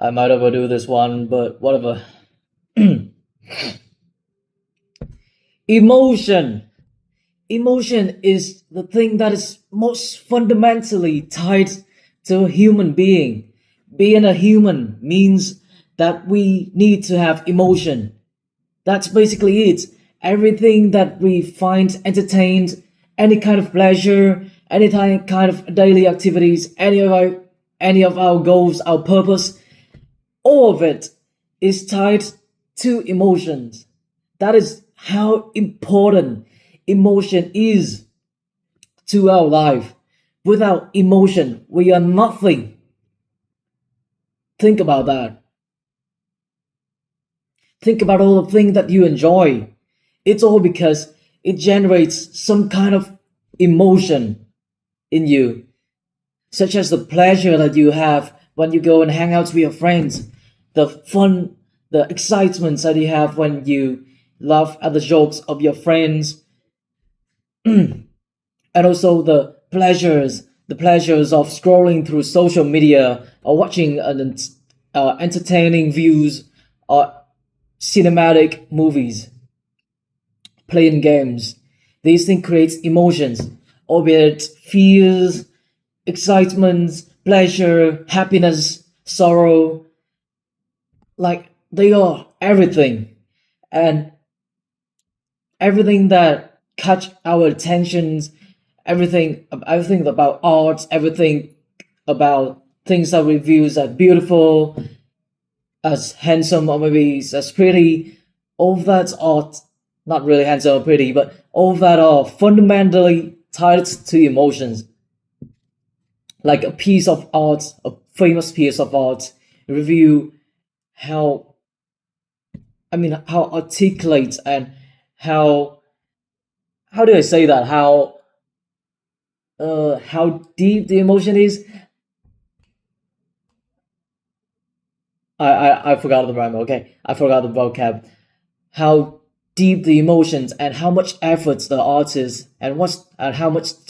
I might overdo this one, but whatever. Emotion. Emotion is the thing that is most fundamentally tied to a human being. Being a human means that we need to have emotion. That's basically it. Everything that we find entertained, any kind of pleasure, any kind of daily activities, any of our goals, our purpose, all of it is tied to emotions. That is how important emotion is to our life. Without emotion, we are nothing. Think about that. Think about all the things that you enjoy. It's all because it generates some kind of emotion in you, such as the pleasure that you have when you go and hang out with your friends, the fun, the excitement that you have when you laugh at the jokes of your friends, and also the pleasures of scrolling through social media or watching an entertaining views or cinematic movies, playing games. These things create emotions, albeit fears, excitement, pleasure, happiness, sorrow, like they are everything. And everything that catch our attentions, everything about art, everything about things that we view as beautiful, as handsome, or maybe as pretty, all that are not really handsome or pretty, but all that are fundamentally tied to emotions. Like a piece of art, a famous piece of art, review how how articulate and how do I say that? How deep the emotion is. I forgot the rhyme. Okay, I forgot the vocab. How deep the emotions and how much efforts the artist and how much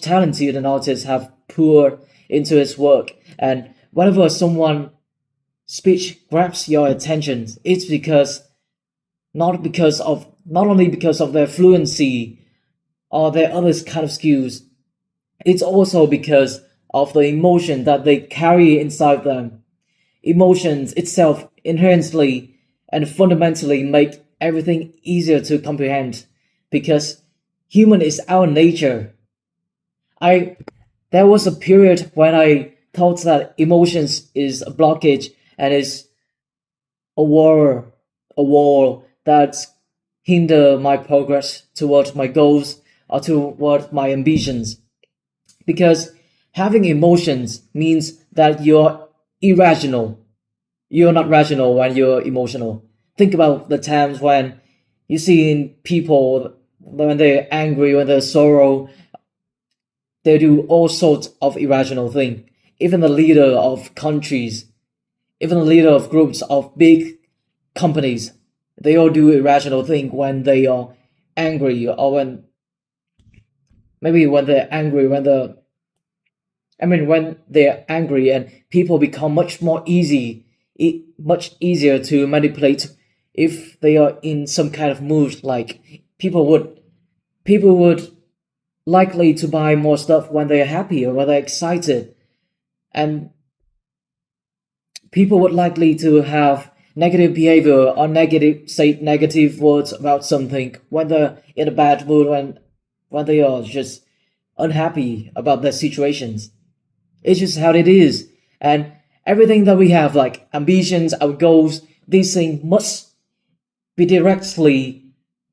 talented an artist have poured into his work. And whenever someone speech grabs your attention, it's because not only because of their fluency or their other kind of skills, it's also because of the emotion that they carry inside them. Emotions itself inherently and fundamentally make everything easier to comprehend because human is our nature. I There was a period when I thought that emotions is a blockage and is a wall that hinder my progress towards my goals or toward my ambitions, because having emotions means that you're irrational. You're not rational when you're emotional. Think about the times when you see in people when they're angry, when they're sorrow, they do all sorts of irrational things. Even the leader of countries, even the leader of groups of big companies, they all do irrational things when they are angry, or when they're angry, when they're angry, and people become much easier to manipulate if they are in some kind of mood. Like people would likely to buy more stuff when they're happy or when they're excited, and people would likely to have negative behavior or negative words about something when they're in a bad mood, when they are just unhappy about their situations. It's just how it is. And everything that we have, like ambitions, our goals, these things must be directly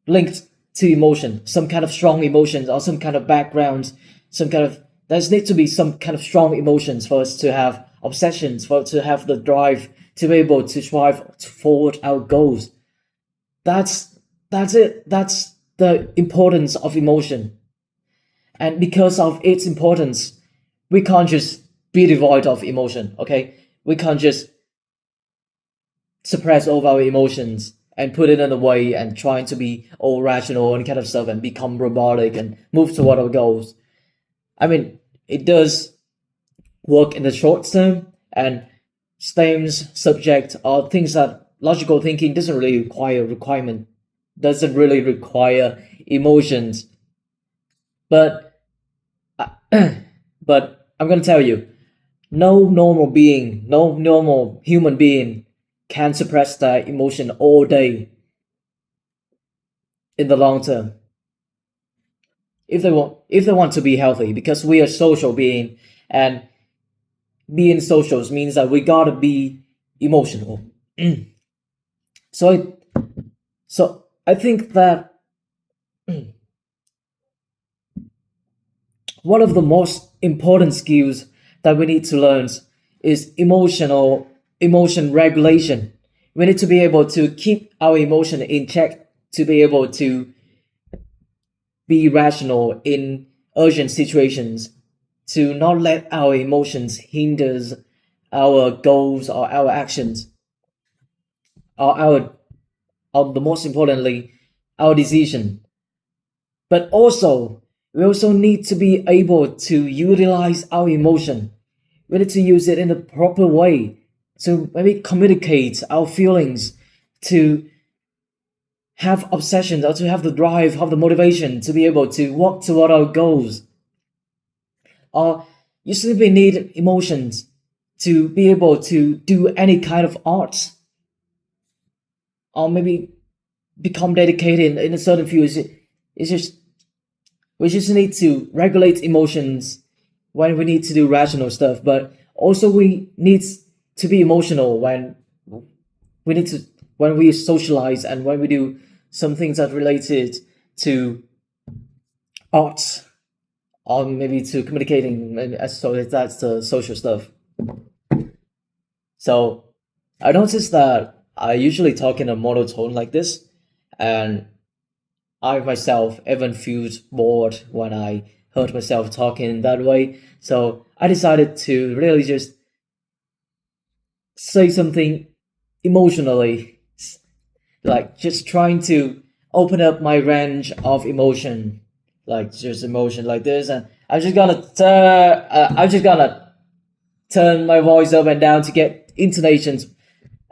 linked to emotion, some kind of strong emotions or some kind of background, some kind of there's need to be some kind of strong emotions for us to have obsessions, for us to have the drive to be able to strive forward our goals. That's it. That's the importance of emotion. And because of its importance, we can't just be devoid of emotion, okay? We can't just suppress all of our emotions and put it in a way and trying to be all rational and kind of stuff and become robotic and move toward our goals. I mean, it does work in the short term, and STEM's subject are things that logical thinking doesn't really require emotions. But but I'm gonna tell you, no normal human being can suppress their emotion all day in the long term. If they want to be healthy, because we are social being, and being socials means that we gotta be emotional. so I think that one of the most important skills that we need to learn is emotion regulation. We need to be able to keep our emotion in check, to be able to be rational in urgent situations, to not let our emotions hinder our goals or our actions, or the most importantly, our decision. But also, we also need to be able to utilize our emotion. We need to use it in a proper way to maybe communicate our feelings, to have obsessions, or to have the drive, have the motivation to be able to walk toward our goals. Or you simply need emotions to be able to do any kind of art, or maybe become dedicated in a certain field. It's just we just need to regulate emotions when we need to do rational stuff, but also we need to be emotional we need to when we socialize and when we do some things that related to arts, or maybe to communicating. So that's the social stuff. So I noticed that I usually talk in a monotone like this, and I myself even feels bored when I heard myself talking that way. So I decided to really just say something emotionally, like just trying to open up my range of emotion, like just emotion like this, and I'm just gonna turn my voice up and down to get intonations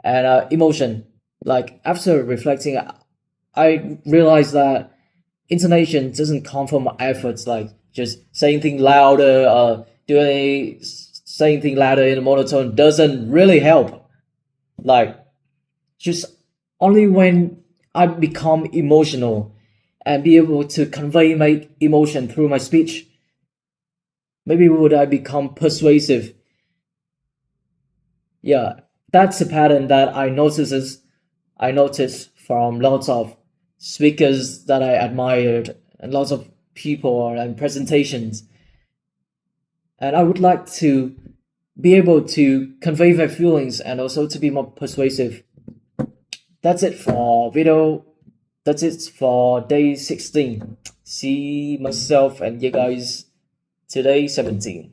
and emotion. Like after reflecting, I realized that intonation doesn't come from efforts, like just saying things louder, doing saying things louder in a monotone doesn't really help. Like just only when I become emotional and be able to convey my emotion through my speech, maybe would I become persuasive. Yeah, that's a pattern that I noticed from lots of speakers that I admired and lots of people and presentations. And I would like to be able to convey my feelings and also to be more persuasive. That's it for video. That's it for day 16. See myself and you guys today 17.